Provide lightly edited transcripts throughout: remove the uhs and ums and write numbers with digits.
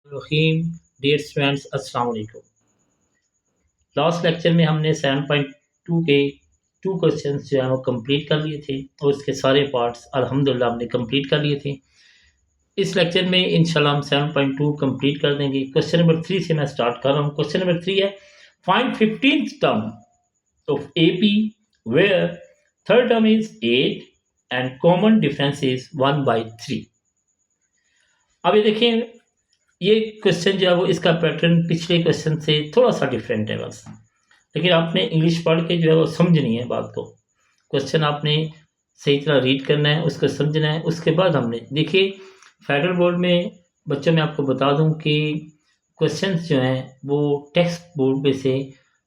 रहीम dear students अस्सलाम वालेकुम। Last lecture में हमने 7.2 के टू क्वेश्चंस जो है वो कंप्लीट कर लिए थे और उसके सारे पार्ट्स अल्हम्दुलिल्लाह हमने कंप्लीट कर लिए थे। इस लेक्चर में इंशाल्लाह हम 7.2 कंप्लीट कर देंगे। क्वेश्चन नंबर 3 से मैं स्टार्ट कर रहा हूँ। क्वेश्चन नंबर 3 है find 15th term of AP where third term is 8 and common difference is 1/3। अब ये देखें, ये क्वेश्चन जो है वो इसका पैटर्न पिछले क्वेश्चन से थोड़ा सा डिफरेंट है बस, लेकिन आपने इंग्लिश पढ़ के जो है वो समझनी है बात को। क्वेश्चन आपने सही तरह रीड करना है, उसको समझना है। उसके बाद हमने देखिए फेडरल बोर्ड में बच्चों में आपको बता दूं कि क्वेश्चंस जो हैं वो टेक्स्ट बोर्ड में से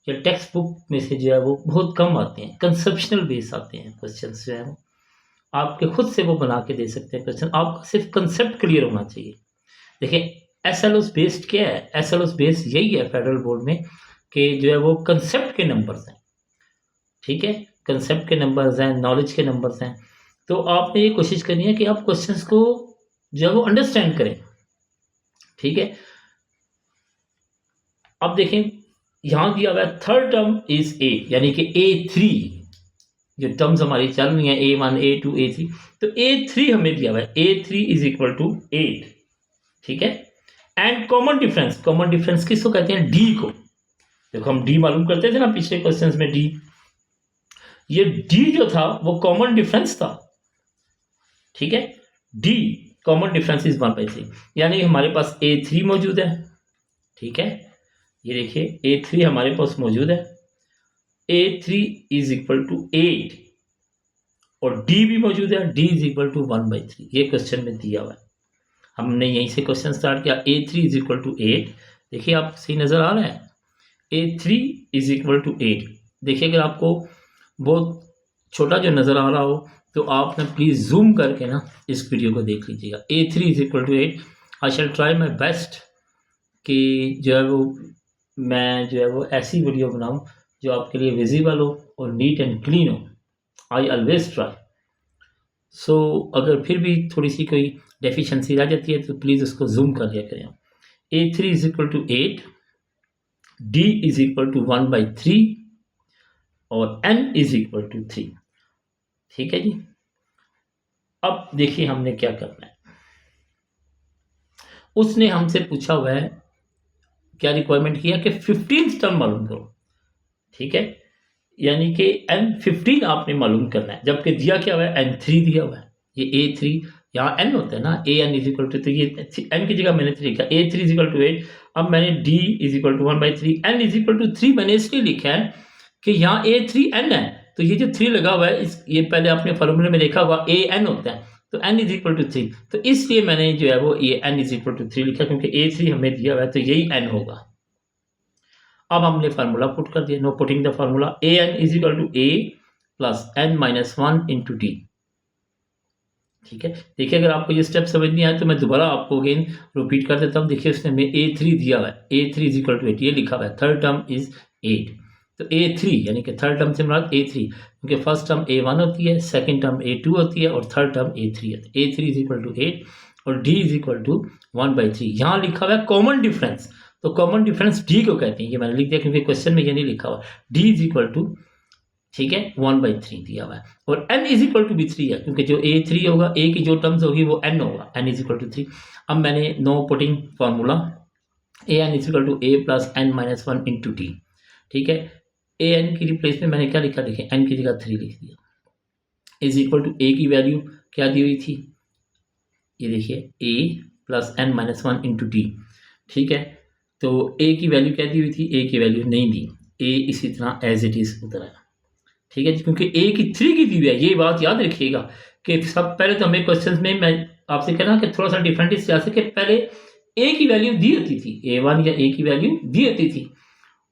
या टेक्स्ट बुक में से जो है वो बहुत कम आते हैं, कंसेप्शनल बेस आते हैं क्वेश्चंस जो है वो आपके खुद से वो बना के दे सकते हैं क्वेश्चन। आपका सिर्फ कंसेप्ट क्लियर होना चाहिए। देखिए एसएलओस बेस्ड क्या है, एसएलओस बेस्ड यही है फेडरल बोर्ड में कि जो है वो कंसेप्ट के नंबर्स हैं, ठीक है, कंसेप्ट के नंबर्स हैं, नॉलेज के नंबर्स हैं। तो आपने ये कोशिश करनी है कि आप क्वेश्चंस को जो है वो अंडरस्टैंड करें, ठीक है। अब देखें यहां दिया हुआ है थर्ड टर्म इज ए, यानी कि A3 जो टर्म्स हमारी चल रही हैं A1 A2 A3, तो A3 हमें दिया हुआ है A3 इज इक्वल टू 8, ठीक है। And common difference, common difference किसको कहते हैं? डी को। देखो हम डी मालूम करते थे ना पिछले क्वेश्चंस में, डी, ये डी जो था वो कॉमन डिफरेंस था, ठीक है। डी कॉमन डिफरेंस इज 1/3, यानी हमारे पास A3 मौजूद है, ठीक है। ये देखिए A3 हमारे पास मौजूद है, A3 इज इक्वल टू 8 और डी भी मौजूद है, डी इज इक्वल टू 1/3। ये क्वेश्चन में दिया हुआ है। हमने यहीं से क्वेश्चन स्टार्ट किया। A3 इज इक्वल टू 8, देखिए आप सही नजर आ रहा है। A3 is equal to 8। देखिए अगर आपको बहुत छोटा जो नज़र आ रहा हो तो आप ना प्लीज़ जूम करके ना इस वीडियो को देख लीजिएगा। A3 is equal to 8। I shall try my best कि जो है वो मैं जो है वो ऐसी वीडियो बनाऊं जो आपके लिए विजिबल हो और नीट एंड क्लीन हो। I always try. सो अगर फिर भी थोड़ी सी कोई डेफिशिएंसी रह जाती है तो प्लीज़ उसको जूम कर लिया करें। A3 is equal to 8, D is equal to 1/3 और N इज इक्वल टू 3, ठीक है जी। अब देखिए हमने क्या करना है। उसने हमसे पूछा हुआ है, क्या रिक्वायरमेंट किया कि 15th टर्म मालूम करो, ठीक है, यानी कि N15 आपने मालूम करना है, जबकि दिया क्या हुआ है? N3 दिया हुआ है। ये A3 यहाँ N होता है ना, AN इज इक्वल टू, तो ये N की जगह मैंने 3 लिखा, A3 इज इक्वल टू 8। अब मैंने D is equal to 1/3, N is equal to 3 मैंने इसलिए लिखा है कि यहाँ A3N है, तो ये जो 3 लगा हुआ है ये पहले आपने फॉर्मूले में देखा होगा AN होता है, तो N इज इक्वल टू 3, तो इसलिए मैंने जो है वो ये N इज इक्वल टू 3 लिखा, क्योंकि A3 हमें दिया हुआ है तो यही N होगा। अब हमने फार्मूला पुट कर दिया। No putting the formula, AN is equal to A plus N minus 1 into D, ठीक है। देखिए अगर आपको ये स्टेप समझ नहीं आया तो मैं दोबारा आपको अगेन रिपीट कर देता हूँ। देखिए उसने हमें A3 दिया हुआ है, A3 इज इक्वल टू 8, ये लिखा हुआ है, थर्ड टर्म इज 8, तो A3 यानी कि थर्ड टर्म से मुराद A3, क्योंकि फर्स्ट टर्म A1 होती है, सेकंड टर्म A2 होती है और थर्ड टर्म A3 होती है। A3 इज इक्वल टू 8 और D इज इक्वल टू 1/3। यहाँ लिखा हुआ है कॉमन डिफरेंस, तो कॉमन डिफरेंस D को कहते हैं, ये मैंने लिख दिया क्योंकि क्वेश्चन में ये नहीं लिखा हुआ। D इज इक्वल टू, ठीक है, 1/3 दिया हुआ है और N इज इक्वल टू भी 3 है, क्योंकि जो A3 होगा, A की जो टर्म्स होगी वो N होगा, N इज इक्वल टू 3। अब मैंने no putting formula, AN is equal to A plus N minus 1 into D, ठीक है। AN की रिप्लेस में मैंने क्या लिखा, देखिए N की जगह 3 लिख दिया, इज इक्वल टू A की वैल्यू क्या दी हुई थी, ये देखिए A plus N minus 1 into D, ठीक है। तो A की वैल्यू क्या दी हुई थी? A की वैल्यू नहीं दी, A इसी तरह एज इट इज उतर आया, ठीक है जी, क्योंकि A की 3 की दी हुई है। ये बात याद रखिएगा कि सब पहले तो हमें क्वेश्चंस में मैं आपसे कहना कि थोड़ा सा डिफरेंट इस तरह से कि पहले A की वैल्यू दी होती थी, A1 या A की वैल्यू दी होती थी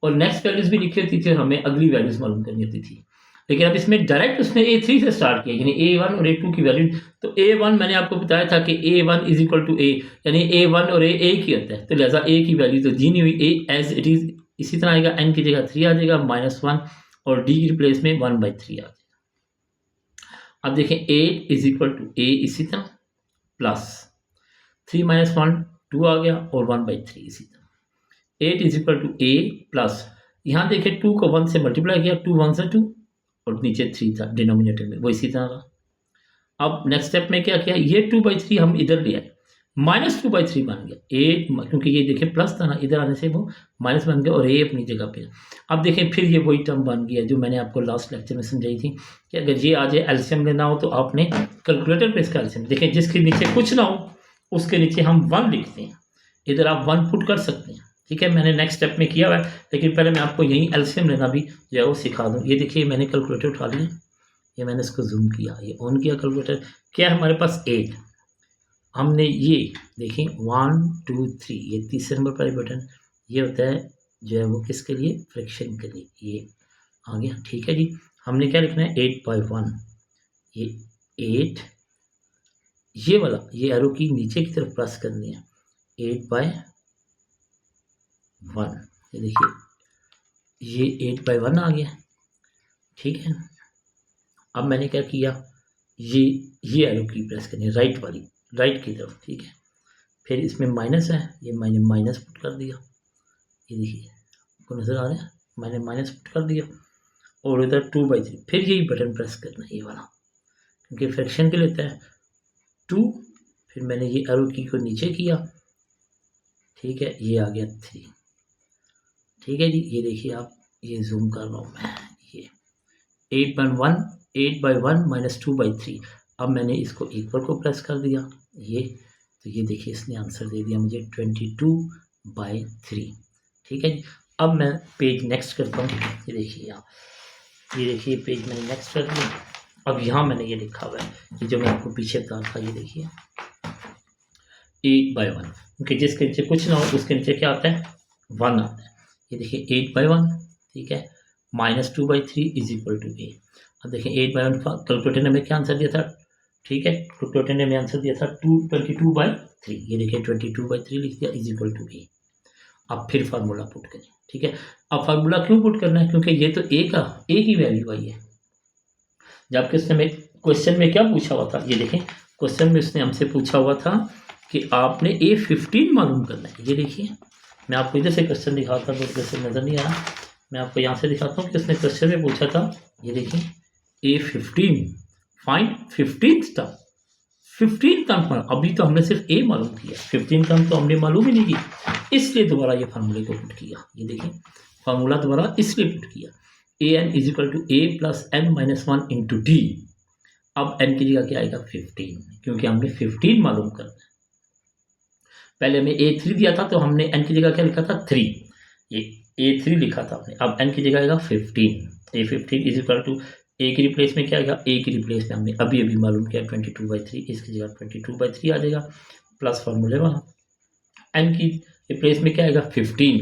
और नेक्स्ट वैल्यूज भी लिखी होती थी और हमें अगली वैल्यूज मालूम करनी होती थी। लेकिन अब इसमें डायरेक्ट उसने A3 से स्टार्ट किया, यानी A1 और A2 की वैल्यू। तो A1 मैंने आपको बताया था कि A1 is equal to A, यानी A1 और A एक ही होता है, तो लिहाजा A की वैल्यू तो दी नहीं हुई, A एज इट इज इसी तरह आएगा, N की जगह 3 आ जाएगा माइनस 1 और D की रिप्लेस में 1/3 आ जाएगा। अब देखें 8 इज इक्वल टू A इसी तरह प्लस 3 माइनस 1 2 आ गया और 1/3 इसी तरह। 8 is equal to A plus, यहाँ देखिए 2 को 1 से मल्टीप्लाई किया, 2 1 से 2 और नीचे 3 था डिनोमिनेटर में, वो इसी तरह रहा। अब नेक्स्ट स्टेप में क्या किया, ये 2/3 हम इधर ले आए, -2/3 बन गया 8, क्योंकि ये देखिए प्लस था ना, इधर आने से वो माइनस बन गया और ए अपनी जगह पे। अब देखें फिर ये वही टर्म बन गया जो मैंने आपको लास्ट लेक्चर में समझाई थी कि अगर ये आ जाए एलसीएम लेना हो तो आपने कैलकुलेटर पे इसका एलसीएम देखें, जिसके नीचे कुछ ना हो उसके नीचे हम 1 लिखते हैं, इधर आप 1 पुट कर सकते हैं। ठीक है, मैंने नेक्स्ट स्टेप में किया हुआ है, लेकिन पहले मैं आपको यही एलसीएम लेना भी जो है वो सिखा दूँ। ये देखिए मैंने कैलकुलेटर उठा लिया, ये मैंने इसको जूम किया, ये ऑन किया कैलकुलेटर, क्या है हमारे पास 8, हमने ये देखिए 1 2 3, ये तीसरे नंबर पर बटन ये होता है जो है वो किसके लिए, फ्रैक्शन के लिए, ये आ गया। ठीक है जी, हमने क्या लिखना है 8/1, ये 8, ये वाला ये एरो की नीचे की तरफ प्लस करनी है, 8/1, ये देखिए ये 8/1 आ गया। ठीक है, अब मैंने क्या किया, ये एरो की प्रेस करनी है राइट वाली, राइट की तरफ। ठीक है, फिर इसमें माइनस है, ये मैंने माइनस पुट कर दिया, ये देखिए आपको नज़र आ रहा है, मैंने माइनस पुट कर दिया और इधर 2/3, फिर यही बटन प्रेस करना है ये वाला, क्योंकि फ्रैक्शन के लेता है 2, फिर मैंने ये एरो की को नीचे किया। ठीक है, ये आ गया 3। ठीक है जी, ये देखिए आप, ये जूम कर रहा हूँ मैं, ये 8/1 -2/3। अब मैंने इसको इक्वल को प्रेस कर दिया, ये तो ये देखिए इसने आंसर दे दिया मुझे 22/3। ठीक है जी, अब मैं पेज नेक्स्ट करता हूँ, ये देखिए आप, ये देखिए पेज मैंने नेक्स्ट कर दिया। अब यहाँ मैंने ये लिखा हुआ है कि जो मैं आपको पीछे बता था, ये देखिए 8/1, क्योंकि जिसके नीचे कुछ ना हो उसके नीचे क्या आता है 1 आता है। ये देखिए 8/1, ठीक है, -2/3 इज इक्वल टू ए। अब देखिए 8/1 कैलकुलेटर ने हमें क्या आंसर दिया था, ठीक है, कैलकुलेटर ने हमें आंसर दिया था 22/3, ये देखिए 22/3 लिख दिया इज इक्वल टू ए। अब फिर फार्मूला पुट करें। ठीक है, अब फार्मूला क्यों पुट करना है, क्योंकि ये तो ए की वैल्यू आई है, जबकि उसने क्वेश्चन में क्या पूछा हुआ था, ये देखें क्वेश्चन में उसने हमसे पूछा हुआ था कि आपने A15 मालूम करना है। ये देखिए मैं आपको इधर से क्वेश्चन दिखाता हूँ, इधर से नज़र नहीं आ रहा, मैं आपको यहाँ से दिखाता हूँ कि उसने क्वेश्चन में पूछा था, ये देखिए A15 find 15th term, 15 term. अभी तो हमने सिर्फ A मालूम किया, 15 टर्म तो हमने मालूम ही नहीं किया, इसलिए दोबारा ये फार्मूले को पुट किया। ये देखिए फार्मूला दोबारा इसलिए पुट किया, an is equal to a plus n minus 1 into D. अब n की जगह क्या आएगा 15, क्योंकि हमने 15 मालूम करना है। पहले हमें a3 दिया था तो हमने n की जगह क्या लिखा था 3, ये a3 लिखा था हमने, अब n की जगह आएगा 15। a15 is equal to a की रिप्लेस में क्या आएगा, a की रिप्लेस में हमने अभी अभी मालूम किया 22/3, इसकी जगह 22/3 आ जाएगा प्लस फार्मूले वहाँ, n की रिप्लेस में क्या आएगा 15,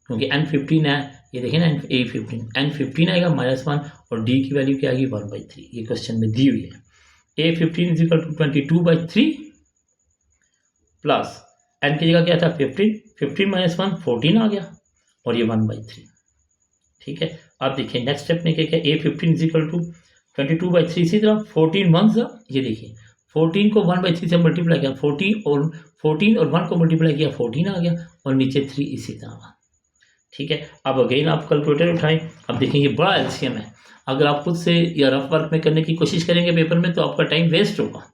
क्योंकि n 15 है, ये देखिए ना A15 n15 आएगा -1 और d की वैल्यू क्या आएगी 1/3, ये क्वेश्चन में दी हुई है। A15 is equal to 22/3 plus n की जगह क्या था 15, 15 - 1 14 आ गया और ये 1/3। ठीक है, आप देखिए नेक्स्ट स्टेप में क्या क्या, A15 इज इक्वल टू 22/3, इसी तरह 14 1 ये देखिए 14 को 1/3 से मल्टीप्लाई किया, 14 और 1 को मल्टीप्लाई किया 14 आ गया और नीचे 3 इसी तरह। ठीक है, अब अगेन आप कैलकुलेटर उठाएं, अब देखें ये बड़ा एलसीएम है, अगर आप खुद से या रफ वर्क में करने की कोशिश करेंगे पेपर में तो आपका टाइम वेस्ट होगा।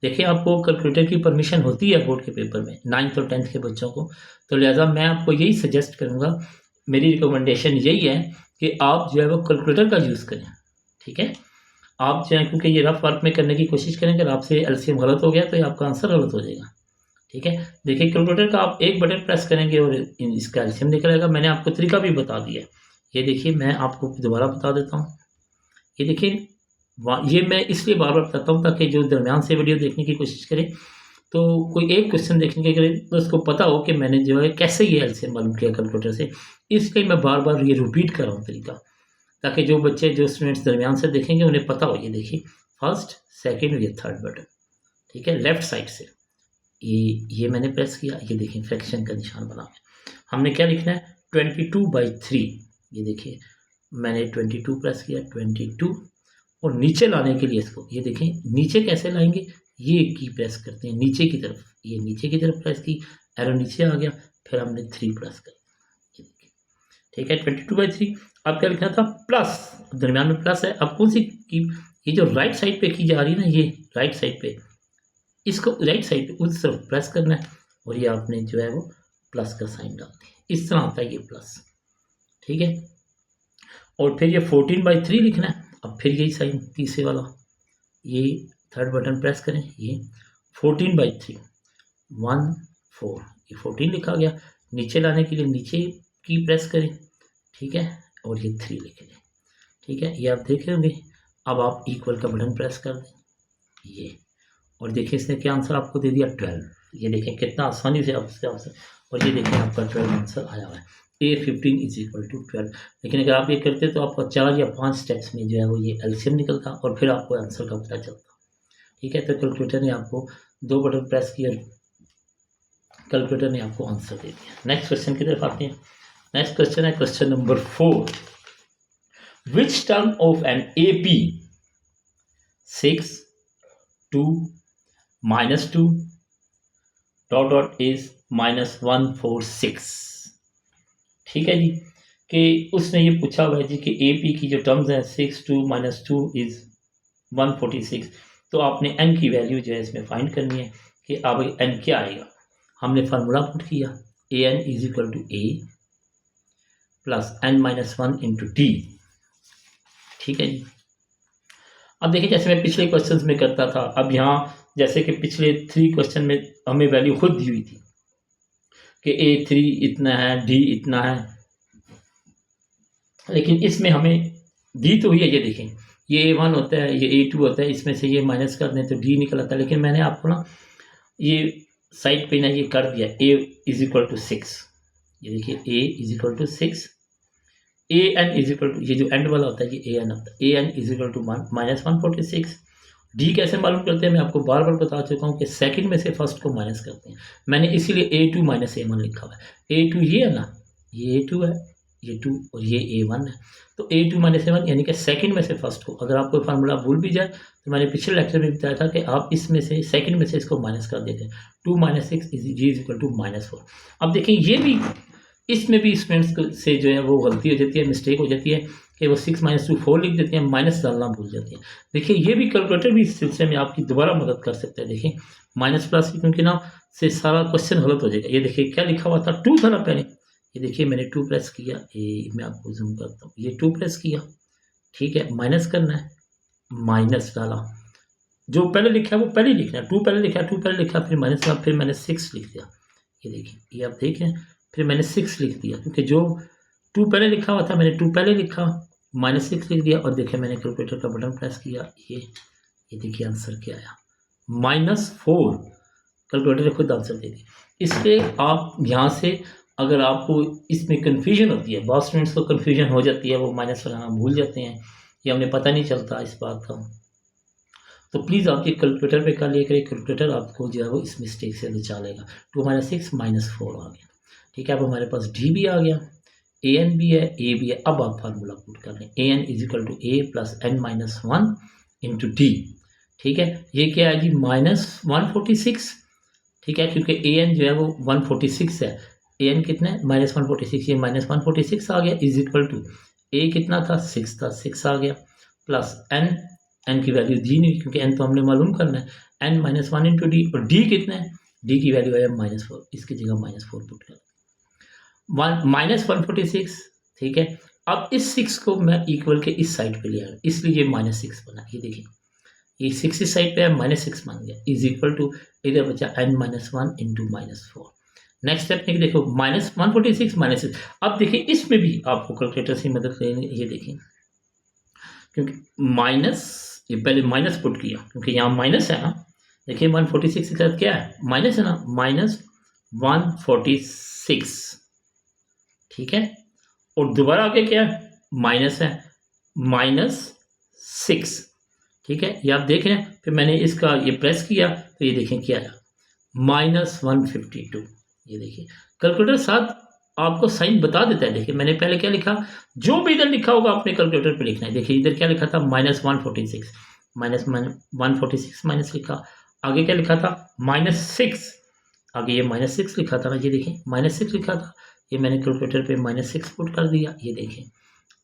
देखिए आपको कैलकुलेटर की परमिशन होती है बोर्ड के पेपर में 9th और 10th के बच्चों को, तो लिहाजा मैं आपको यही सजेस्ट करूँगा, मेरी रिकमेंडेशन यही है कि आप जो है वो कैलकुलेटर का यूज़ करें। ठीक है, आप जो है क्योंकि ये रफ वर्क में करने की कोशिश करें, अगर आपसे एलसीएम गलत हो गया तो ये आपका आंसर गलत हो जाएगा। ठीक है, देखिए कैलकुलेटर का आप एक बटन प्रेस करेंगे और इसका एलसीएम निकलेगा। मैंने आपको तरीका भी बता दिया, ये देखिए मैं आपको दोबारा बता देता हूँ। ये देखिए ये मैं इसलिए बार बार बताता हूँ ताकि जो दरमियान से वीडियो देखने की कोशिश करे तो कोई एक क्वेश्चन देखने के लिए तो उसको पता हो कि मैंने जो है कैसे ये एलसीएम मालूम किया कैलकुलेटर से, इसलिए मैं बार बार ये रिपीट कर रहा हूँ तरीका, ताकि जो बच्चे जो स्टूडेंट्स दरमियान से देखेंगे उन्हें पता हो। ये देखिए फर्स्ट सेकेंड ये थर्ड बटन, ठीक है, लेफ्ट साइड से ये मैंने प्रेस किया, ये देखिए फ्रैक्शन का निशान बना है। हमने क्या लिखना है 22/3, ये देखिए मैंने 22 प्रेस किया 22 और नीचे लाने के लिए इसको ये देखें नीचे कैसे लाएंगे, ये की प्रेस करते हैं नीचे की तरफ, ये नीचे की तरफ प्रेस की, एरो नीचे आ गया, फिर हमने 3 प्रेस कर, ये देखिए, ठीक है। 22/3 अब क्या लिखना था प्लस, दरमियान में प्लस है। अब कौन सी की, ये जो राइट साइड पे की जा रही है ना, ये राइट साइड पे, इसको राइट साइड पे उस तरफ प्रेस करना है और ये आपने जो है वो प्लस का साइन डाल दिया, इस तरह आता है ये प्लस, ठीक है। और फिर ये 14/3 लिखना है। अब फिर यही साइन तीसरे वाला, ये थर्ड बटन प्रेस करें, ये 14/3 1 4, ये 14 लिखा गया। नीचे लाने के लिए नीचे की प्रेस करें, ठीक है, और ये 3 लिख लें, ठीक है। ये आप देख रहे होंगे। अब आप इक्वल का बटन प्रेस कर दें, ये, और देखिए इसने क्या आंसर आपको दे दिया 12। ये देखें कितना आसानी से आपसे आंसर, और ये देखें आपका 12 आंसर आया हुआ है। A15 = 12। लेकिन अगर आप ये करते तो आपको 4 या 5 स्टेप्स में जो है वो ये एलसीएम निकलता और फिर आपको आंसर का पता चलता, ठीक है। तो कैलकुलेटर ने आपको 2 बटन प्रेस किया, कैलकुलेटर ने आपको आंसर दे दिया। नेक्स्ट क्वेश्चन की तरफ आते हैं। नेक्स्ट क्वेश्चन है question number 4। Which term of an AP 6 2 -2 ... is -146, ठीक है जी। कि उसने ये पूछा हुआ है जी कि AP की जो टर्म्स हैं 6 2 -2 इज 146। तो आपने n की वैल्यू जो है इसमें फाइंड करनी है कि अब n क्या आएगा। हमने फार्मूला पुट किया, AN = A + n-1 × D, ठीक है जी। अब देखिए जैसे मैं पिछले क्वेश्चंस में करता था, अब यहाँ जैसे कि पिछले 3 क्वेश्चन में हमें वैल्यू खुद दी हुई थी कि A3 इतना है, D इतना है, लेकिन इसमें हमें दी तो हुई है। ये देखें, ये A1 होता है, ये A2 होता है, इसमें से ये माइनस कर दें तो D निकल आता है। लेकिन मैंने आपको ना ये साइड पे ना ये कर दिया, A = 6। ये देखिए A = 6, AN = ये जो एंड वाला होता है ये AN होता है, AN = -146। डी कैसे मालूम करते हैं, मैं आपको बार बार बता चुका हूँ कि सेकंड में से फर्स्ट को माइनस करते हैं। मैंने इसीलिए A2 - A1 लिखा हुआ है। A2 ये है ना, ये A2 है, ये 2 और ये A1 है। तो A2 - A1 यानी कि सेकंड में से फर्स्ट को, अगर आपको फार्मूला भूल भी जाए तो मैंने पिछले लेक्चर में बताया था कि आप इसमें से सेकंड में से इसको माइनस कर देते हैं। 2 - 6 G = -4। अब देखिए ये भी, इसमें भी स्टूडेंट्स से जो है वो गलती हो जाती है, मिस्टेक हो जाती है कि वो 6 - 2 4 लिख देते हैं, माइनस डालना भूल जाते हैं। देखिए ये भी कैलकुलेटर भी इस सिलसिले में आपकी दोबारा मदद कर सकता है। देखिए माइनस प्लस क्योंकि ना से सारा क्वेश्चन गलत हो जाएगा। ये देखिए क्या लिखा हुआ था, 2 था ना पहले, ये देखिए मैंने 2 प्रेस किया, ये मैं आपको जूम करता हूँ, ये 2 प्रेस किया, ठीक है, माइनस करना है, माइनस डाला, जो पहले लिखा है वो पहले लिखना है, 2 पहले लिखा, 2 पहले लिखा, फिर माइनस का, फिर मैंने 6 लिख दिया। ये देखिए, ये आप देख रहे हैं, फिर मैंने 6 लिख दिया क्योंकि जो 2 पहले लिखा हुआ था मैंने 2 पहले लिखा, -6 लिख दिया, और देखिए मैंने कैलकुलेटर का बटन प्रेस किया, ये देखिए आंसर क्या आया, -4। कैलकुलेटर ने खुद आंसर दे दिया। इसलिए आप यहाँ से अगर आपको इसमें कन्फ्यूजन होती है, बहुत स्टूडेंट्स को कन्फ्यूजन हो जाती है, वो माइनस लगाना भूल जाते हैं या उन्हें पता नहीं चलता इस बात का, तो प्लीज़ आप ये कैलकुलेटर पे कर लिया करिए। कैलकुलेटर आपको जो है वो इस मिस्टेक से बचा लेगा। 2 - 6 -4 आ गया, ठीक है। अब हमारे पास डी भी आ गया, AN भी है, A भी है। अब आप फार्मूला पुट कर लें, AN = A + n-1 × D, ठीक है। ये क्या है जी, -146, ठीक है, क्योंकि AN जो है वो 146 है, AN कितना है -146, ये -146 आ गया, = A कितना था 6 था, 6 आ गया, प्लस n की वैल्यू दी नहीं क्योंकि n तो हमने मालूम करना है, n-1 × D, और D कितना है, D की वैल्यू है -4, इसकी जगह -4 पुट कर, -146, ठीक है। अब इस 6 को मैं इक्वल के इस साइड पे ले आया, इसलिए ये -6 बना। ये देखिए ये 6 इस साइड पे है, -6 बन गया, = इधर बचा n-1 × -4। नेक्स्ट स्टेप में देखो, -146 -6। अब देखिए इसमें भी आपको कैलकुलेटर से मदद लेनी, ये देखिए क्योंकि माइनस, ये पहले माइनस पुट किया क्योंकि यहाँ माइनस है ना, देखिए 146 के साथ क्या है, माइनस है ना, -146, ठीक है, और दोबारा आगे क्या है, माइनस है, -6, ठीक है। ये आप देख रहे हैं, फिर मैंने इसका ये प्रेस किया तो ये देखें क्या आया, -152। ये देखिए कैलकुलेटर साथ आपको साइन बता देता है। देखिए मैंने पहले क्या लिखा, जो भी इधर लिखा होगा अपने कैलकुलेटर पे लिखना है। देखिए इधर क्या लिखा था, -146, -146 माइनस लिखा, आगे क्या लिखा था -6, आगे ये -6 लिखा था ना, ये देखें -6 लिखा था, ये मैंने कैलकुलेटर पे -6 पुट कर दिया, ये देखें,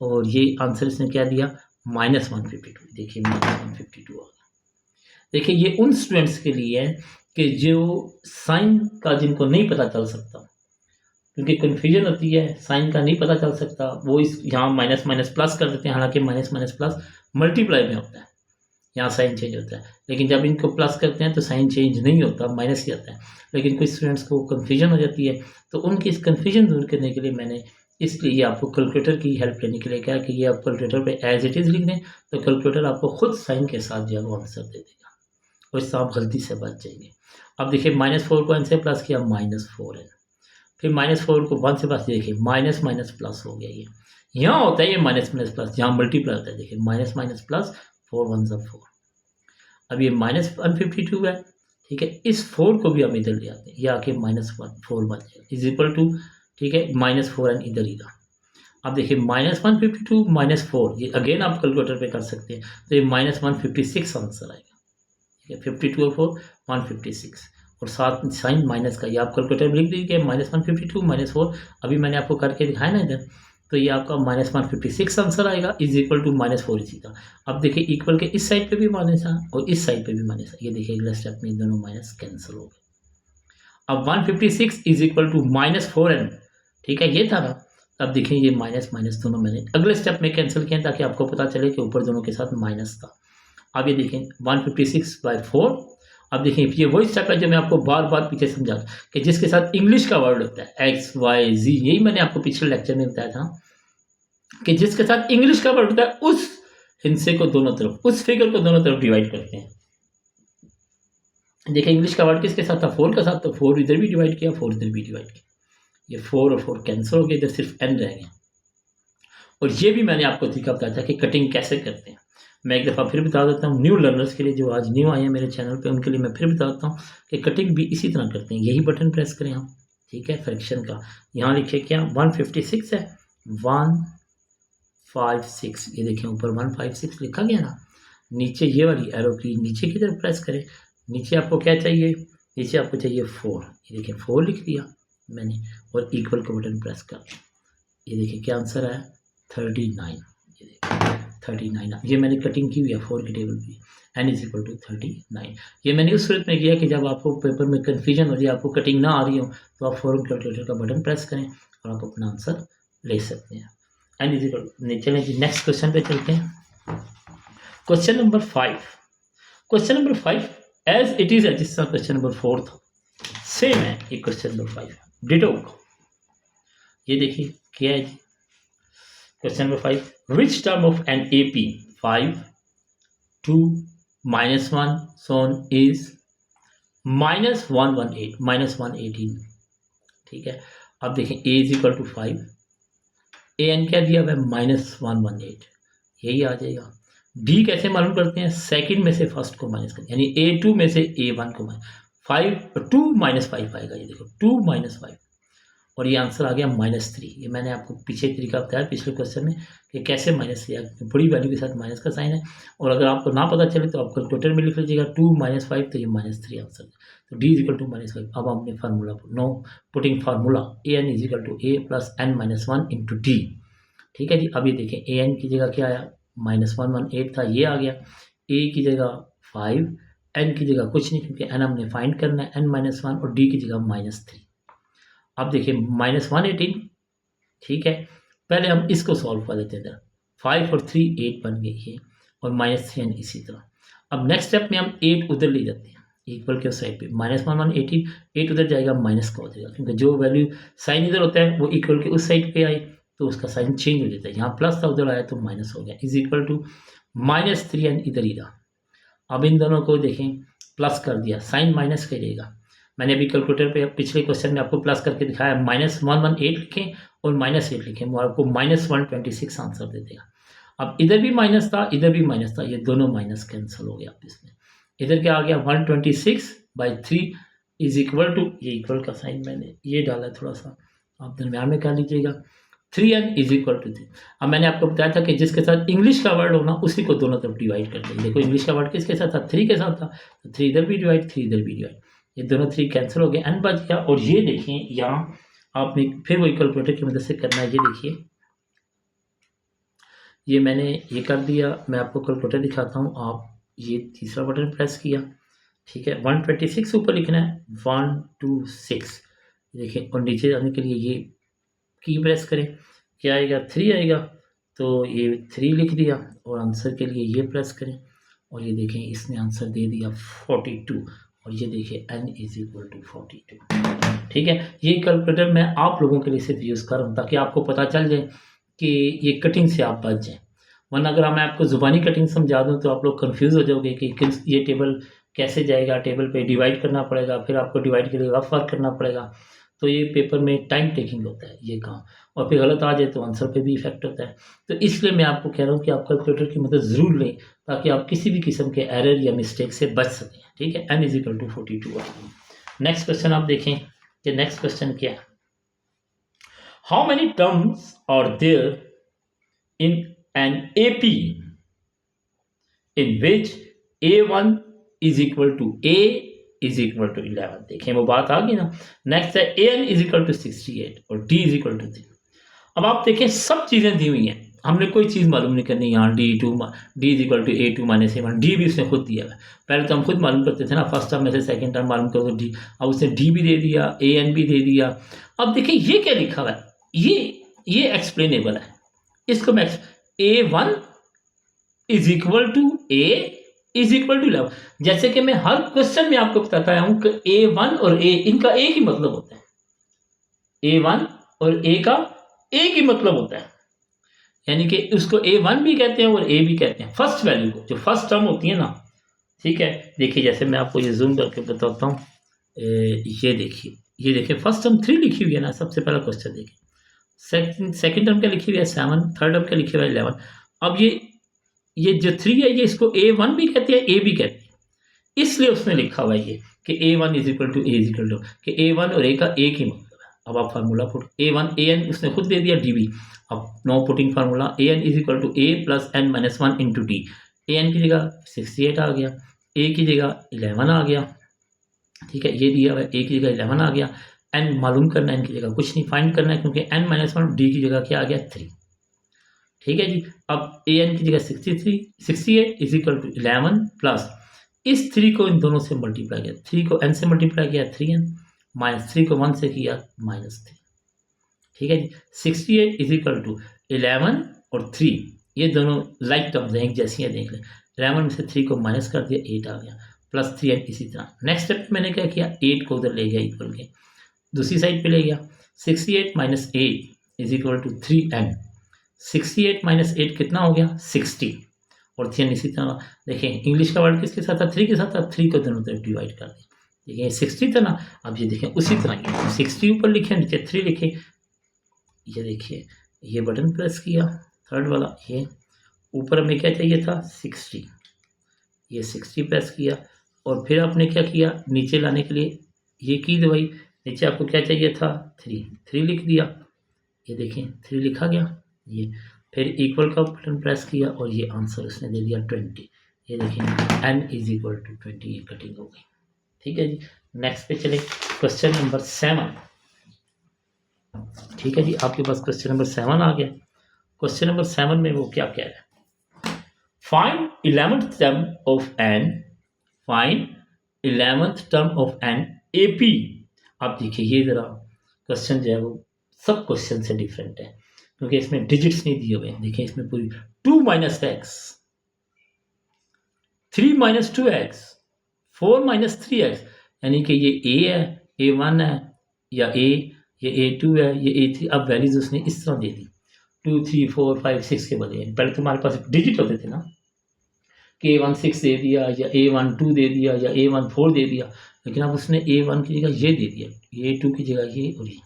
और ये आंसर इसने क्या दिया -152, देखिए -152 आ गया। देखिए ये उन स्टूडेंट्स के लिए है कि जो साइन का जिनको नहीं पता चल सकता, क्योंकि कन्फ्यूजन होती है, साइन का नहीं पता चल सकता, वो इस यहाँ माइनस माइनस प्लस कर देते हैं, हालांकि माइनस माइनस प्लस मल्टीप्लाई में होता है, यहाँ साइन चेंज होता है, लेकिन जब इनको प्लस करते हैं तो साइन चेंज नहीं होता, माइनस ही आता है। लेकिन कुछ स्टूडेंट्स को कन्फ्यूजन हो जाती है, तो उनकी इस कन्फ्यूजन दूर करने के लिए मैंने इसलिए ये आपको कैलकुलेटर की हेल्प लेने के लिए कहा कि ये आप कैलकुलेटर पे एज इट इज़ लिख दें, तो कैलकुलेटर आपको खुद साइन के साथ जो है वो आंसर दे देगा, और इससे आप गलती से बच जाएंगे। अब देखिए -4 को n से प्लस किया -4n, फिर -4 को 1 से प्लस, देखिए माइनस माइनस प्लस हो गया, ये यहाँ होता है ये माइनस माइनस प्लस, जहाँ मल्टीप्लाई होता है, देखिए माइनस माइनस प्लस 4 1 4। अब ये -152 है, ठीक है, इस 4 को भी हम इधर ले आते हैं, ये आके -4 बन जाएगा इज इक्वल टू, ठीक है, -4n इधर ही रहा। अब देखिए -152 -4, ये अगेन आप कैलकुलेटर पे कर सकते हैं, तो ये -156 आंसर आएगा, ठीक है, 52 और 4 156, और साथ साइन माइनस का, ये आप कैलकुलेटर में लिख दीजिए -152 -4, अभी मैंने आपको करके दिखाया ना इधर, तो ये आपका -156 आंसर आएगा इज इक्वल टू -4 इसी का। अब देखिए इक्वल के इस साइड पे भी माइनस है और इस साइड पे भी माइनस है, ये देखिए अगले स्टेप में दोनों माइनस कैंसिल हो गए। अब 156 इज इक्वल टू -4n, ठीक है, ये था ना। अब देखिए ये माइनस माइनस दोनों मैंने अगले स्टेप में कैंसिल किया ताकि आपको पता चले कि ऊपर दोनों के साथ माइनस था। अब ये देखें 156/4। अब देखिए ये वही स्टेप है जो मैं आपको बार बार पीछे समझा कि जिसके साथ इंग्लिश का वर्ड होता है x y z, यही मैंने आपको पिछले लेक्चर में बताया था कि जिसके साथ इंग्लिश का वर्ड होता है उस हिस्से को दोनों तरफ, उस फिगर को दोनों तरफ डिवाइड करते हैं। देखिए इंग्लिश का वर्ड किसके साथ था, 4 के साथ, तो 4 इधर भी डिवाइड किया, 4 इधर भी डिवाइड किया, ये 4 और 4 कैंसिल हो गए, इधर सिर्फ n रह गया। और ये भी मैंने आपको तरीका बताया था कि कटिंग कैसे करते हैं। मैं एक दफ़ा फिर बता देता हूँ न्यू लर्नर्स के लिए, जो आज न्यू आए हैं मेरे चैनल पे, उनके लिए मैं फिर बताता हूँ कि कटिंग भी इसी तरह करते हैं। यही बटन प्रेस करें आप, ठीक है, फ्रैक्शन का, यहाँ लिखे क्या 156 है, 156, ये देखें ऊपर 156 लिखा गया ना, नीचे ये वाली एरो की नीचे की तरफ प्रेस करें, नीचे आपको क्या चाहिए, नीचे आपको चाहिए 4, ये देखिए 4 लिख दिया मैंने, और इक्वल का बटन प्रेस कर, ये देखिए क्या आंसर है 39, ये देखिए 39, ये मैंने कटिंग की हुई है 4 की टेबल की, n इज इक्वल टू 39। ये मैंने उस सूरत में किया कि जब आपको पेपर में कन्फ्यूजन हो जाए, आपको कटिंग ना आ रही हो, तो आप फ़ौरन कैलकुलेटर का बटन प्रेस करें और आप अपना आंसर ले सकते हैं। n इज इक्वल, चलें जी नेक्स्ट क्वेश्चन पे चलते हैं। Question number 5, question number 5 as it is है, जिस तरह क्वेश्चन नंबर 4 था सेम है, ये क्वेश्चन नंबर 5 डिटो। ये देखिए क्या है जी, question number 5, which term of an AP 5 2 -1 so on is -118 -118, ठीक है। अब देखें a is equal to 5, an क्या दिया हुआ है -118, यही आ जाएगा। d कैसे मालूम करते हैं, सेकंड में से फर्स्ट को माइनस करते हैं, यानी A2 में से A1 को माइनस 2 -5 आएगा, ये देखो 2 -5, और ये आंसर आ गया -3। ये मैंने आपको पीछे तरीका बताया पिछले क्वेश्चन में कि कैसे माइनस लिया, बड़ी वैल्यू के साथ माइनस का साइन है, और अगर आपको ना पता चले तो आप कैलकुलेटर में लिख लीजिएगा 2 -5, तो ये -3 आंसर, तो d इज इक्वल टू -5। अब हमने formula no putting formula an is equal to a plus n -1 into D, ठीक है जी। अब ये देखें an की जगह क्या आया, -118 था, ये आ गया, a की जगह 5, n की जगह कुछ नहीं क्योंकि n हमने फाइंड करना है, n -1, और d की जगह -3। अब देखिए -118, ठीक है, पहले हम इसको सॉल्व कर लेते हैं, 5 और 3 8 बन गई है, और -3 इसी तरह। अब नेक्स्ट स्टेप में हम 8 उधर ले जाते हैं, इक्वल के उस साइड पे, -118 8 उधर जाएगा, माइनस का हो जाएगा, क्योंकि जो वैल्यू साइन इधर होता है वो इक्वल के उस साइड पे आई तो उसका साइन चेंज हो जाता है, यहाँ प्लस था उधर आया तो माइनस हो गया, इज इक्वल टू -3n इधर ही रहा। अब इन दोनों को देखें प्लस कर दिया, साइन माइनस का रहेगा। मैंने अभी कैलकुलेटर पे पिछले क्वेश्चन में आपको प्लस करके दिखाया, -118 लिखें और -8 लिखें, वो आपको -126 आंसर दे देगा। अब इधर भी माइनस था, इधर भी माइनस था, ये दोनों माइनस कैंसिल हो गया। इसमें इधर क्या आ गया 126/3 इज इक्वल टू, ये इक्वल का साइन मैंने ये डाला है थोड़ा सा, आप दरम्यान में कर लीजिएगा, 3n इज इक्वल टू 3। अब मैंने आपको बताया था कि जिसके साथ इंग्लिश का वर्ड होना उसी को दोनों तरफ डिवाइड कर दें। देखो इंग्लिश का वर्ड किसके साथ था, 3 के साथ था, तो 3 इधर भी डिवाइड, 3 इधर भी डिवाइड, ये दोनों 3 कैंसिल हो गए, n बच गया। और ये देखिए यहाँ आपने फिर वही कैलकुलेटर की मदद से करना है। ये देखिए ये मैंने ये कर दिया, मैं आपको कैलकुलेटर दिखाता हूँ। आप ये तीसरा बटन प्रेस किया, ठीक है, 126 ऊपर लिखना है, 126 देखिए, और नीचे जाने के लिए ये की प्रेस करें, क्या आएगा, 3 आएगा, तो ये 3 लिख दिया, और आंसर के लिए ये प्रेस करें, और ये देखें इसने आंसर दे दिया 42, और ये देखिए n इज इक्वल टू 42। ठीक है, ये कैलकुलेटर मैं आप लोगों के लिए सिर्फ यूज़ कर रहा हूँ ताकि आपको पता चल जाए कि ये कटिंग से आप बच जाएँ। वरना अगर मैं आपको ज़ुबानी कटिंग समझा दूँ तो आप लोग कंफ्यूज हो जाओगे कि ये टेबल कैसे जाएगा, टेबल पे डिवाइड करना पड़ेगा, फिर आपको डिवाइड के लिए रफ वर्क करना पड़ेगा, तो ये पेपर में टाइम टेकिंग होता है ये काम, और फिर गलत आ जाए तो आंसर पे भी इफेक्ट होता है। तो इसलिए मैं आपको कह रहा हूँ कि आप कैलकुलेटर की मदद ज़रूर लें ताकि आप किसी भी किस्म के एरर या मिस्टेक से बच सकें। ठीक है, n is equal to 42। Next question आप देखें कि नेक्स्ट क्वेश्चन क्या है, how many terms are there in an AP in which A1 is equal to A is equal to 11। देखें वो बात आ गई ना। नेक्स्ट है AN is equal to 68 और D is equal to 3। अब आप देखें सब चीज़ें दी हुई हैं, हमने कोई चीज़ मालूम नहीं करनी यहाँ, D is equal to A2 minus A1, D भी उसने खुद दिया है। पहले तो हम खुद मालूम करते थे ना, फर्स्ट टर्म में से सेकेंड टर्म मालूम करो तो D, अब उसने D भी दे दिया, AN भी दे दिया। अब देखिए ये क्या लिखा हुआ है, ये एक्सप्लेनेबल है, इसको मैं A1 is equal to A is equal to 11। जैसे कि मैं हर क्वेश्चन में आपको बताता हूं कि A1 और A इनका एक ही मतलब होता है, A1 और A का एक ही मतलब होता है, यानी कि उसको A1 भी कहते हैं और A भी कहते हैं, फर्स्ट वैल्यू को, जो फर्स्ट टर्म होती है ना। ठीक है, देखिए जैसे मैं आपको ये जूम करके बताता हूँ, ये देखिए फर्स्ट टर्म 3 लिखी हुई है ना। सबसे पहला क्वेश्चन देखिए, सेकंड टर्म क्या लिखी हुई है 7, थर्ड टर्म क्या लिखी हुई है 11। अब ये जो 3 है ये इसको A1 भी कहते हैं A भी कहते हैं, इसलिए उसने लिखा हुआ है ये कि A1 is equal to A is equal to, कि A1 और A का एक ही मतलब है। अब आप फार्मूला पुट, A1 AN उसने खुद दे दिया, DB, अब no putting formula, AN is equal to A plus n minus 1 into D। AN की जगह 68 आ गया, A की जगह 11 आ गया, ठीक है, ये दिया हुआ है, A की जगह 11 आ गया, n मालूम करना है, n की जगह कुछ नहीं फाइंड करना है क्योंकि n माइनस 1, D की जगह क्या आ गया 3। ठीक है जी, अब AN की जगह 68 इज इक्वल टू 11 प्लस इस 3 को इन दोनों से मल्टीप्लाई किया, 3 को n से मल्टीप्लाई किया 3n, माइनस 3 को 1 से किया -3। ठीक है जी, 68 इज इक्वल टू 11 और 3, ये दोनों लाइक टर्म्स हैं, एक जैसी हैं, देख लें। 11 में से 3 को माइनस कर दिया, 8 आ गया, प्लस 3n इसी तरह। नेक्स्ट स्टेप मैंने क्या किया, 8 को उधर ले गया इक्वल के, दूसरी साइड पे ले गया, 68 minus 8 is equal to 3n। 68 minus 8 कितना हो गया 60, और 3 इसी तरह। देखें इंग्लिश का वर्ड किसके साथ था, 3 के साथ था, 3 को दोनों तरफ डिवाइड कर दें, देखिए 60 था ना। अब ये देखें उसी तरह 60 ऊपर लिखे, नीचे 3 लिखे, ये देखिए ये बटन प्रेस किया थर्ड वाला, ये ऊपर हमें क्या चाहिए था 60, ये 60 प्रेस किया, और फिर आपने क्या किया नीचे लाने के लिए ये की दवाई, नीचे आपको क्या चाहिए था 3 लिख दिया, ये देखें 3 लिखा गया, ये फिर इक्वल का बटन प्रेस किया और ये आंसर उसने दे दिया 20। ये देखें n इज इक्वल टू 20, ये कटिंग हो गई। ठीक है जी, नेक्स्ट पे चले, क्वेश्चन नंबर 7। ठीक है जी, आपके पास क्वेश्चन नंबर 7 आ गया। क्वेश्चन नंबर 7 में वो क्या कह रहा है, find 11th term of an AP। आप देखिए ये जरा क्वेश्चन जो है वो सब क्वेश्चन से डिफरेंट है क्योंकि इसमें डिजिट्स नहीं दिए हुए हैं। देखिए इसमें पूरी 2 minus x, 3 minus 2x, 4 minus 3x, यानी कि ये A है, A1 है, या ये A2 है, ये A3। अब वैल्यूज उसने इस तरह दे दी 2, 3, 4, 5, 6 के बदले। पहले तो हमारे पास डिजिट होते थे ना कि A1 6 दे दिया, या A1 2 दे दिया, या A1 4 दे दिया, लेकिन अब उसने A1 की जगह ये दे दिया, A2 की जगह ये, और ये।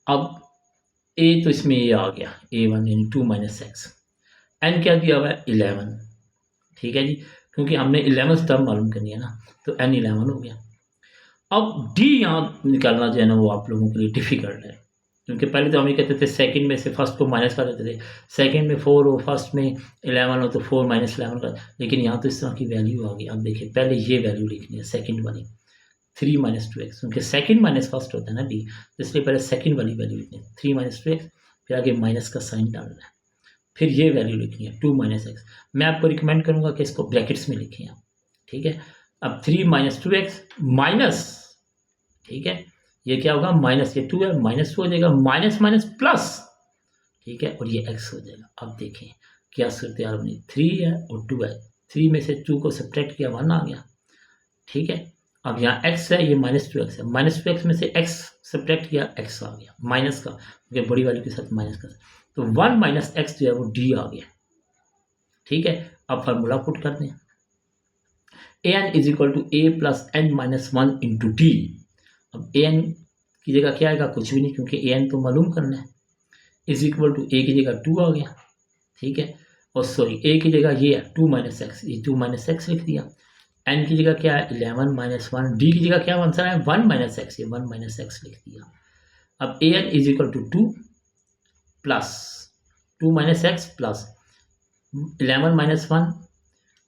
अब A तो इसमें ये आ गया A1 यानी 2 माइनस एक्स, n क्या दिया हुआ है 11। ठीक है जी, क्योंकि हमने 11th टर्म मालूम करनी है ना, तो n 11 हो गया। अब D यहाँ निकालना जो है ना वो आप लोगों के लिए डिफिकल्ट है, क्योंकि पहले तो हम ये कहते थे सेकंड में से फर्स्ट को माइनस कर देते थे, सेकंड में 4 हो, फर्स्ट में 11 हो तो 4 माइनस 11 कर, लेकिन यहाँ तो इस तरह की वैल्यू आ गई। अब देखिए पहले ये वैल्यू लिखनी है सेकंड वाली 3 माइनस 2x, क्योंकि सेकंड माइनस फर्स्ट होता है ना डी, तो इसलिए पहले सेकंड वाली वैल्यू लिखनी है 3 माइनस 2x, फिर आगे माइनस का साइन डालना है, फिर ये वैल्यू लिखनी है 2 माइनस एक्स। मैं आपको रिकमेंड करूँगा कि इसको ब्रैकेट्स में लिखें आप, ठीक है। अब 3 माइनस 2x माइनस, ठीक है, ये क्या होगा माइनस, ये 2 है माइनस 2 हो जाएगा, माइनस माइनस प्लस, ठीक है, और ये x हो जाएगा। अब देखें क्या सूरत हाल बनी, 3 है और 2 है, 3 में से 2 को सब्ट्रैक्ट किया 1 आ गया, ठीक है। अब यहाँ x है, ये माइनस 2x है, माइनस 2x में से x सब्ट्रैक्ट किया x आ गया माइनस का, क्योंकि बड़ी वाली के साथ माइनस का, तो 1 माइनस एक्स जो है वो d आ गया, ठीक है। अब फार्मूला पुट कर दें, an is equal to a plus N minus 1 into D. अब an की जगह क्या आएगा, कुछ भी नहीं, क्योंकि an तो मालूम करना है, इज इक्वल टू a की जगह 2 आ गया, ठीक है, और सॉरी a की जगह ये है 2 माइनस एक्स, ये 2 माइनस एक्स लिख दिया, n की जगह क्या है 11 माइनस 1, d की जगह क्या आंसर है 1 माइनस एक्स, ये 1 माइनस एक्स लिख दिया। अब an is equal to 2 plus 2 minus X plus 11 minus 1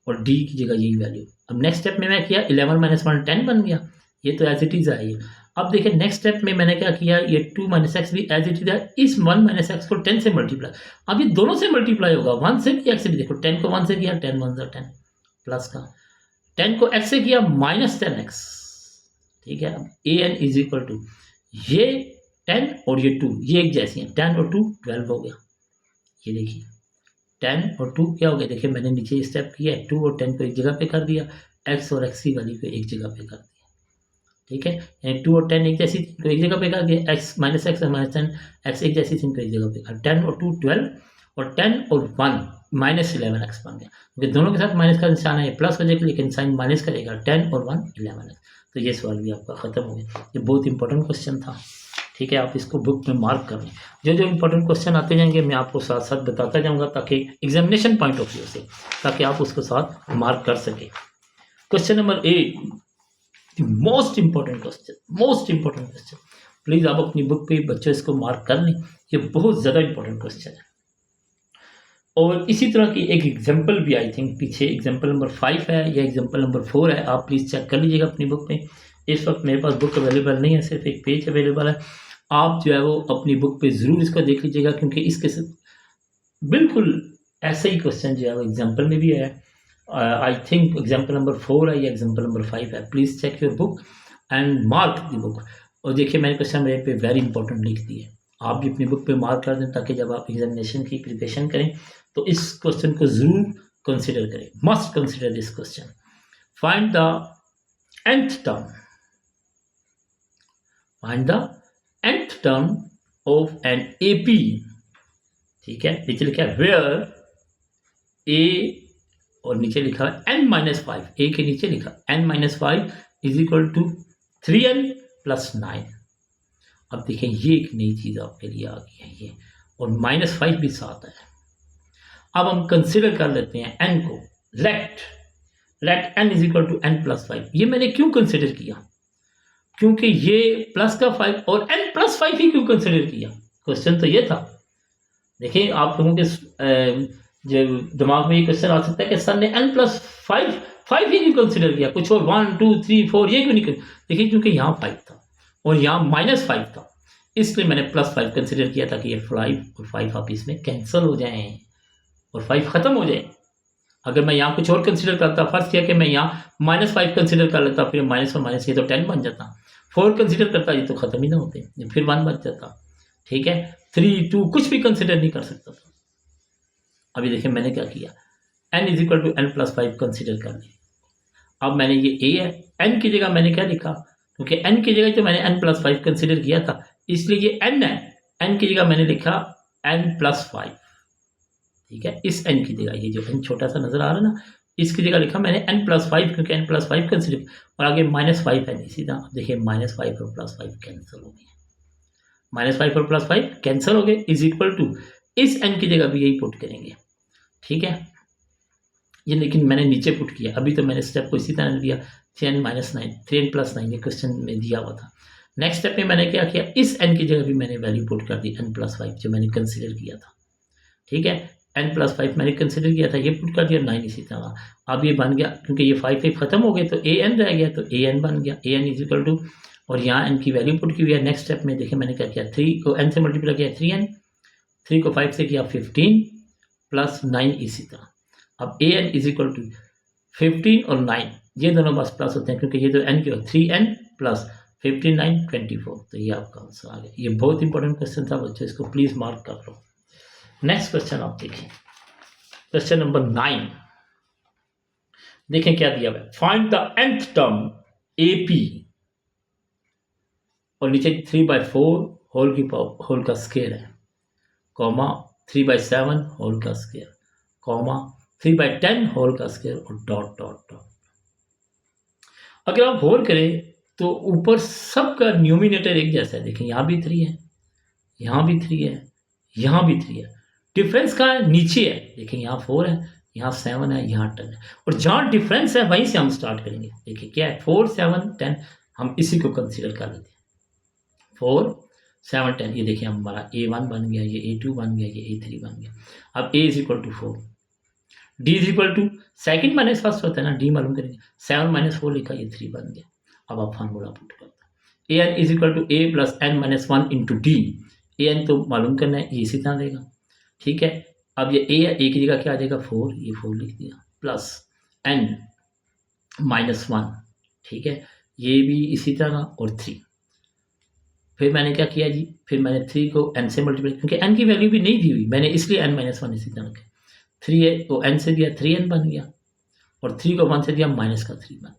और d की जगह यही वैल्यू। अब नेक्स्ट स्टेप में मैं किया 11 माइनस 1 10 बन गया, ये तो एज इट इज़ है ये। अब देखिए नेक्स्ट स्टेप में मैंने क्या किया, ये 2 माइनस एक्स भी एज इट इज है, इस 1 माइनस एक्स को 10 से मल्टीप्लाई, अब ये दोनों से मल्टीप्लाई होगा, 1 से भी एक्स से भी, देखो 10 को 1 से किया 10 1 10 प्लस का, 10 को x से किया माइनस 10x, ठीक है। अब an इज इक्वल टू ये 10 और ये 2 ये एक जैसी हैं, 10 और 2 12 हो गया, ये देखिए 10 और 2 क्या हो गया, देखिए मैंने नीचे स्टेप किया है, 2 और 10 को एक जगह पे कर दिया, x और x की वैल्यू को एक जगह पे कर दिया, ठीक है, यानी 2 और 10 एक जैसी थी तो एक जगह पे कर दिया, x minus x minus 10 x एक जैसी थी तो एक जगह पे कर, 10 और 2 12 और 10 और 1 माइनस 11x बन गया, क्योंकि दोनों के साथ माइनस का निशान है, प्लस हो जाएगा लेकिन साइन माइनस करेगा, 10 और 1 11x, तो ये सवाल भी आपका ख़त्म हो गया। ये बहुत इंपॉर्टेंट क्वेश्चन था, ठीक है, आप इसको बुक में मार्क कर लें, जो जो इंपॉर्टेंट क्वेश्चन आते जाएंगे मैं आपको साथ साथ बताता जाऊँगा, ताकि एग्जामिनेशन पॉइंट ऑफ व्यू से, ताकि आप उसको साथ मार्क कर सकें। Question number 8, most important question, please आप अपनी बुक पे बच्चों इसको मार्क कर लें, ये बहुत ज़्यादा इंपॉर्टेंट क्वेश्चन है। और इसी तरह की एक एग्जाम्पल भी आई थिंक पीछे एग्जाम्पल नंबर 5 है या एग्जाम्पल नंबर 4 है, आप प्लीज़ चेक कर लीजिएगा अपनी बुक में। इस वक्त मेरे पास बुक अवेलेबल नहीं है, सिर्फ एक पेज अवेलेबल है, आप जो है वो अपनी बुक पे ज़रूर इसको देख लीजिएगा, क्योंकि इसके बिल्कुल ऐसा ही क्वेश्चन जो है वो एग्जाम्पल में भी है, आई थिंक एग्जाम्पल नंबर 4 है या एग्जाम्पल नंबर 5 है। Please check your book and mark the book. और देखिए मैंने क्वेश्चन मेरे पे वेरी इंपॉर्टेंट लिख दिए, आप भी अपनी बुक पे मार्क कर दें, ताकि जब आप एग्जामिनेशन की प्रिपरेशन करें तो इस क्वेश्चन को ज़रूर कंसिडर करें, must consider this question. Find the nth term, find the nth term of an AP, ठीक है, नीचे लिखा है वेयर a और नीचे लिखा है n-5, a के नीचे लिखा n-5 is equal to 3n plus 9। अब देखें ये एक नई चीज़ आपके लिए आ गई है ये, और -5 भी साथ है। अब हम कंसिडर कर लेते हैं n को, let n is equal to n plus 5। ये मैंने क्यों कंसिडर किया, क्योंकि ये प्लस का 5 और n प्लस 5 ही क्यों कंसिडर किया, क्वेश्चन तो ये था। देखिए आप लोगों के जो दिमाग में ये क्वेश्चन आ सकता है कि सर ने n प्लस 5 ही क्यों कंसिडर किया, कुछ और 1 2 3 4 ये क्यों नहीं कर, देखिए क्योंकि यहाँ 5 था और यहाँ -5 था, इसलिए मैंने +5 कंसिडर किया था कि ये 5 और 5 आप इसमें कैंसिल हो जाएं और 5 ख़त्म हो जाए। अगर मैं यहाँ कुछ और कंसिडर करता, फर्स्ट किया कि मैं यहाँ -5 कंसिडर कर लेता, फिर माइनस और माइनस ये तो 10 बन जाता, 4 कंसिडर करता ये तो ख़त्म ही ना होते, फिर 1 बच जाता, ठीक है, 3 2 कुछ भी कंसिडर नहीं कर सकता था। अभी देखिए मैंने क्या किया, n is equal to n plus 5 consider कर लिया। अब मैंने ये a है, n की जगह मैंने क्या लिखा, क्योंकि n की जगह तो मैंने n प्लस 5 कंसिडर किया था, इसलिए ये n है, n की जगह मैंने लिखा n प्लस 5, ठीक है, इस n की जगह ये जो n छोटा सा नजर आ रहा है ना, इसकी जगह लिखा मैंने n प्लस 5, क्योंकि n प्लस 5 कंसिडर, और आगे -5 है सीधा। अब देखिए -5 और +5 कैंसिल हो गए, -5 और +5 कैंसिल हो गए, इज इक्वल टू इस n की जगह भी यही पुट करेंगे, ठीक है, ये लेकिन मैंने नीचे पुट किया, अभी तो मैंने स्टेप को इसी तरह दिया 3n - 9 3n + 9 ये क्वेश्चन में दिया हुआ था, नेक्स्ट स्टेप में मैंने क्या किया, इस n की जगह भी मैंने वैल्यू पुट कर दी n+5 जो मैंने कंसिडर किया था, ठीक है। n+5 मैंने कंसिडर किया था, ये पुट कर दिया, 9 इसी तरह। अब ये बन गया, क्योंकि ये 5 खत्म हो गए तो an रह गया, तो an बन गया, an इज इक्वल टू, और यहाँ n की वैल्यू पुट की हुई है। नेक्स्ट स्टेप में देखिए मैंने क्या किया, 3 को n से मल्टीप्लाई किया 3n, 3 को 5 से किया 15 प्लस 9 इसी तरह। अब an इज इक्वल टू 15 और 9, ये दोनों बस प्लस होते हैं क्योंकि ये तो n की 3n प्लस 15 9 24, तो ये आपका आंसर आ गया। ये बहुत इंपॉर्टेंट क्वेश्चन था बच्चों, इसको प्लीज मार्क कर लो। नेक्स्ट क्वेश्चन आप देखिए, क्वेश्चन नंबर 9, देखें क्या दिया हुआ है, find the nth term AP, और नीचे 3/4 होल का स्क्वायर है, कॉमा 3/7 होल का स्क्वायर, कॉमा 3/10 होल का स्क्वायर, और डॉट डॉट डॉट। अगर आप होल करें तो ऊपर सबका न्यूमिनेटर एक जैसा है, देखिए यहाँ भी 3 है, यहाँ भी 3 है, यहाँ भी 3 है। डिफरेंस का नीचे है, देखिए यहाँ 4 है, यहाँ 7 है, यहाँ 10 है, और जहाँ डिफरेंस है वहीं से हम स्टार्ट करेंगे। देखिए क्या है, 4 7 10, हम इसी को कंसीडर कर लेते हैं, 4 7 10। ये देखिए हमारा A1 बन गया, ये A2 बन गया, ये A3 बन गया। अब A is equal to 4, D is equal to, second minus first होता है ना, D मालूम करेंगे, 7 - 4 लिखा, ये 3 बन गया। अब आप फार्मूला पुट करते हैं, an is equal to a plus n-1 into D. an तो मालूम करना है, ये इसी तरह देगा, ठीक है। अब ये a की जगह क्या आ जाएगा, 4, ये 4 लिख दिया, प्लस n-1, ठीक है, ये भी इसी तरह, और 3। फिर मैंने क्या किया जी, फिर मैंने 3 को n से मल्टीप्लाई, क्योंकि n की वैल्यू भी नहीं दी हुई मैंने, इसलिए n-1 इसी तरह रखा। 3 को n से दिया, 3n बन गया, और 3 को 1 से दिया, -3 बन गया।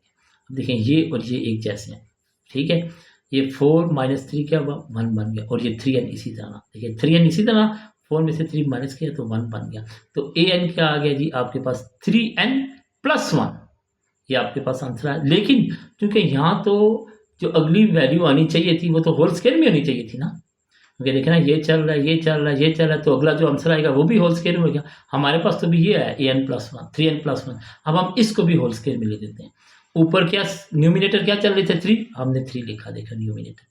देखें ये और ये एक जैसे हैं, ठीक है। ये 4 - 3 क्या हुआ, 1 बन गया, और ये 3n इसी तरह, देखिए 3n इसी तरह, 4 में से 3 माइनस किया तो 1 बन गया। तो an क्या आ गया जी आपके पास, 3n + 1, ये आपके पास आंसर है। लेकिन क्योंकि यहाँ तो जो अगली वैल्यू आनी चाहिए थी वो तो होल स्क्वायर में होनी चाहिए थी ना, क्योंकि देखना ये चल रहा है, ये चल रहा है, ये चल रहा है, तो अगला जो आंसर आएगा वो भी होल स्क्वायर में हो गया। हमारे पास तो भी ये है an+1, 3n + 1, अब हम इसको भी होल स्क्वायर में ले देते हैं। ऊपर क्या न्यूमिनेटर क्या चल रहे थे, 3, हमने 3 लिखा, देखा न्यूमिनेटर,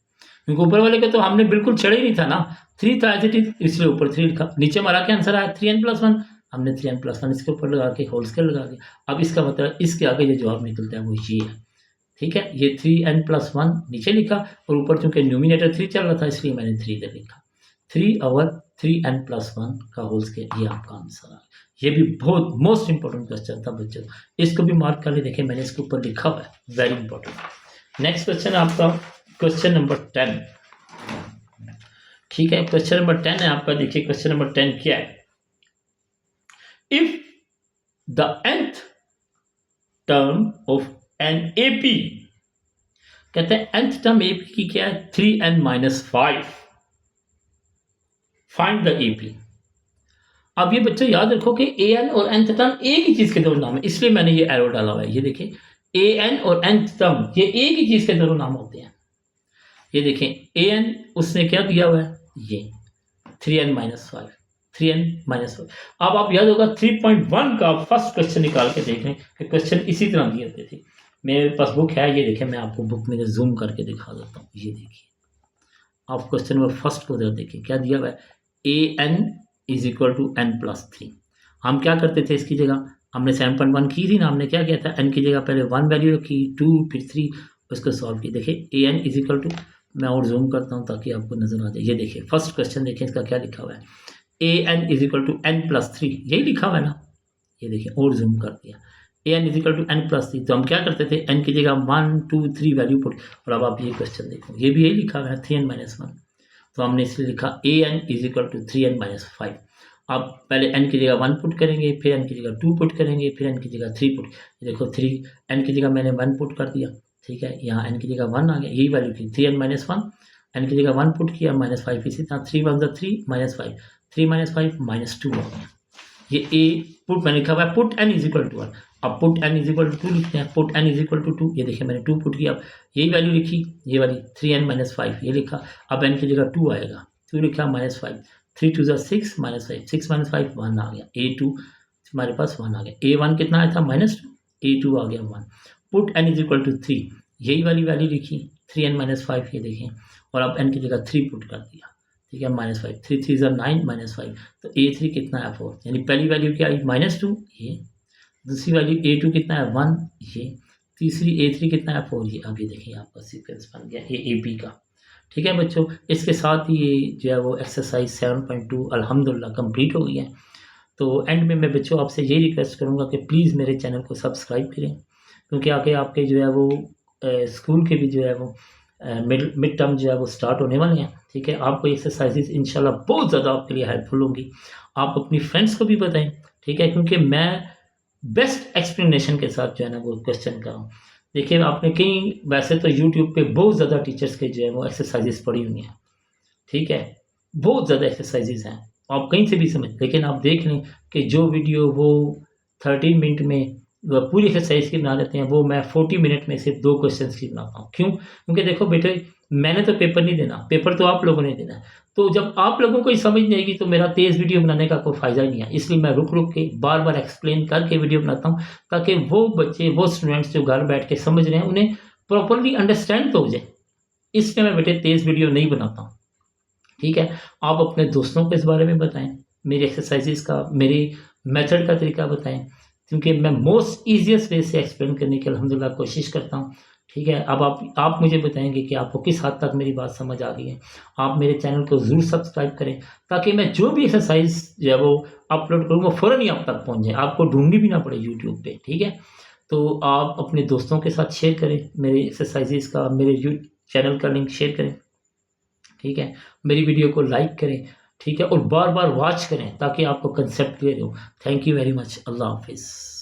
क्योंकि ऊपर वाले का तो हमने बिल्कुल छड़ा ही नहीं था ना, 3 था ऐसे, इसलिए ऊपर 3 लिखा। नीचे हमारा क्या आंसर आया, 3n+1, हमने 3n+1 इसके ऊपर लगा के होल स्क्वायर लगा दिया। अब इसका मतलब इसके आगे जो जवाब निकलता है वो ये है, ठीक है। ये 3n+1 नीचे लिखा, और ऊपर चूंकि न्यूमिनेटर 3 चल रहा था इसलिए मैंने 3 इधर लिखा, 3/3n+1 का होल स्क्वायर, ये आपका आंसर है। ये भी बहुत मोस्ट इंपॉर्टेंट क्वेश्चन था बच्चों, इसको भी मार्क कर ले, देखिए मैंने इसके ऊपर लिखा हुआ है, वेरी इंपॉर्टेंट। नेक्स्ट क्वेश्चन आपका क्वेश्चन नंबर 10, ठीक है। क्वेश्चन नंबर 10 है आपका, देखिए क्वेश्चन नंबर 10 क्या है, if the nth term of an AP, कहते हैं nth टर्म AP की क्या है, 3n-5, फाइंड द AP। अब ये बच्चे याद रखो कि an और nth टर्म एक ही चीज के दोनों नाम है, इसलिए मैंने ये एरो डाला हुआ है। ये देखिए an और nth टर्म ये एक ही चीज के दोनों नाम होते हैं। ये देखें an उसने क्या दिया हुआ है, ये 3n-5, 3n-5। अब आप याद होगा 3.1 का फर्स्ट क्वेश्चन निकाल के देख लें कि क्वेश्चन इसी तरह दिए होते थे। मेरे पास बुक है, ये देखें, मैं आपको बुक में जूम करके दिखा देता हूँ। ये देखिए आप क्वेश्चन नंबर फर्स्ट को देखिए क्या दिया हुआ है, an is equal to n+3। हम क्या करते थे, इसकी जगह हमने 7.1 की थी ना, हमने क्या किया था, n की जगह पहले 1 वैल्यू रखी, 2 फिर 3, उसको सॉल्व की। देखिए an इज इक्वल टू, मैं और जूम करता हूँ ताकि आपको नजर आ जाए। ये देखिए फर्स्ट क्वेश्चन देखें, इसका क्या लिखा हुआ है, an is equal to n+3, यही लिखा हुआ है ना। ये देखिए और जूम कर दिया, an is equal to n+3। तो हम क्या करते थे, n की जगह 1 2 3 वैल्यू पुट, और अब आप ये क्वेश्चन देखो, ये भी यही लिखा हुआ है 3n-1, तो हमने इसलिए लिखा an is equal to 3n-5। अब पहले n की जगह 1 पुट करेंगे, फिर n की जगह 2 पुट करेंगे, फिर n की जगह 3 पुट। देखो 3 n की जगह मैंने 1 पुट कर दिया, ठीक है, यहाँ n की जगह 1 आ गया, यही वैल्यू थी 3n-1, n की जगह 1 पुट किया, -5 इसी तरह, 3 1 3 -5, 3 -5 -2 आ गया। ये a पुट मैंने लिखा हुआ है, put n is equal to 1। अब put n is equal to 2 लिखते हैं, put n is equal to 2, ये देखिए मैंने 2 पुट किया, अब यही वैल्यू लिखी, ये वाली 3n-5 ये लिखा। अब n की जगह 2 आएगा, 2 लिखा, -5, 3 2 6 -5, 6 -5 1 आ गया, a2 हमारे पास 1 आ गया, a1 कितना आया था -2, a2 आ गया 1। Put n is equal to 3, यही वाली वैल्यू लिखी, 3n-5 ये देखें, और आप n की जगह 3 पुट कर दिया, ठीक है, -5, 3 3 ज़ा 9 -5, तो a3 कितना है 4, यानी पहली वैल्यू क्या आई -2 ये, दूसरी वैल्यू a2 कितना है 1 ये, तीसरी a3 कितना है 4 ये। अब ये देखिए आपका सीक्वेंस बन गया a b का। ठीक है बच्चों, इसके साथ ही ये जो है वो एक्सरसाइज 7.2 अल्हम्दुलिल्लाह कंप्लीट हो गई है। तो एंड में मैं बच्चों आपसे यही रिक्वेस्ट करूँगा कि प्लीज़ मेरे चैनल को सब्सक्राइब करें, क्योंकि आगे आपके जो है वो स्कूल के भी जो है वो मिड टर्म जो है वो स्टार्ट होने वाले हैं। ठीक है, आपको एक्सरसाइजेज इंशाल्लाह बहुत ज़्यादा आपके लिए हेल्पफुल होंगी। आप अपनी फ्रेंड्स को भी बताएं, ठीक है, क्योंकि मैं बेस्ट एक्सप्लेनेशन के साथ जो है ना वो क्वेश्चन कर रहा हूँ। देखिए आपने कहीं वैसे तो यूट्यूब पे बहुत ज़्यादा टीचर्स के जो है वो एक्सरसाइजेज पढ़ी हुई हैं, ठीक है, बहुत ज़्यादा एक्सरसाइजेज हैं, आप कहीं से भी समझ, लेकिन आप देख लें कि जो वीडियो वो 13 मिनट में वो पूरी एक्सरसाइज की बना देते हैं, वो मैं 40 मिनट में सिर्फ 2 क्वेश्चन की बनाता हूँ। क्यों? क्योंकि देखो बेटे, मैंने तो पेपर नहीं देना, पेपर तो आप लोगों ने देना है। तो जब आप लोगों को ही समझ नहीं आएगी तो मेरा तेज़ वीडियो बनाने का कोई फ़ायदा ही नहीं है। इसलिए मैं रुक के बार-बार एक्सप्लेन करके वीडियो बनाता हूँ, ताकि वो बच्चे, वो स्टूडेंट्स जो घर बैठ के समझ रहे हैं, उन्हें प्रॉपर्ली अंडरस्टैंड तो हो जाए। इसलिए मैं बेटे तेज़ वीडियो नहीं बनाता हूँ। ठीक है, आप अपने दोस्तों को इस बारे में बताएं, मेरी एक्सरसाइजेज का, मेरी मेथड का तरीका बताएं, क्योंकि मैं मोस्ट ईजिएस्ट वे से एक्सप्लेन करने की अल्हम्दुलिल्लाह कोशिश करता हूं। ठीक है, अब आप मुझे बताएंगे कि आपको किस हद तक मेरी बात समझ आ गई है। आप मेरे चैनल को ज़रूर सब्सक्राइब करें, ताकि मैं जो भी एक्सरसाइज जो है वो अपलोड करूँ वो फ़ौरन ही आप तक पहुँच जाए, आपको ढूंढनी भी ना पड़े यूट्यूब पर। ठीक है, तो आप अपने दोस्तों के साथ शेयर करें, मेरे एक्सरसाइजेज का, मेरे चैनल का लिंक शेयर करें। ठीक है, मेरी वीडियो को लाइक करें, ठीक है, और बार बार वॉच करें ताकि आपको कंसेप्ट क्लियर हो। Thank you very much. अल्लाह हाफिज़।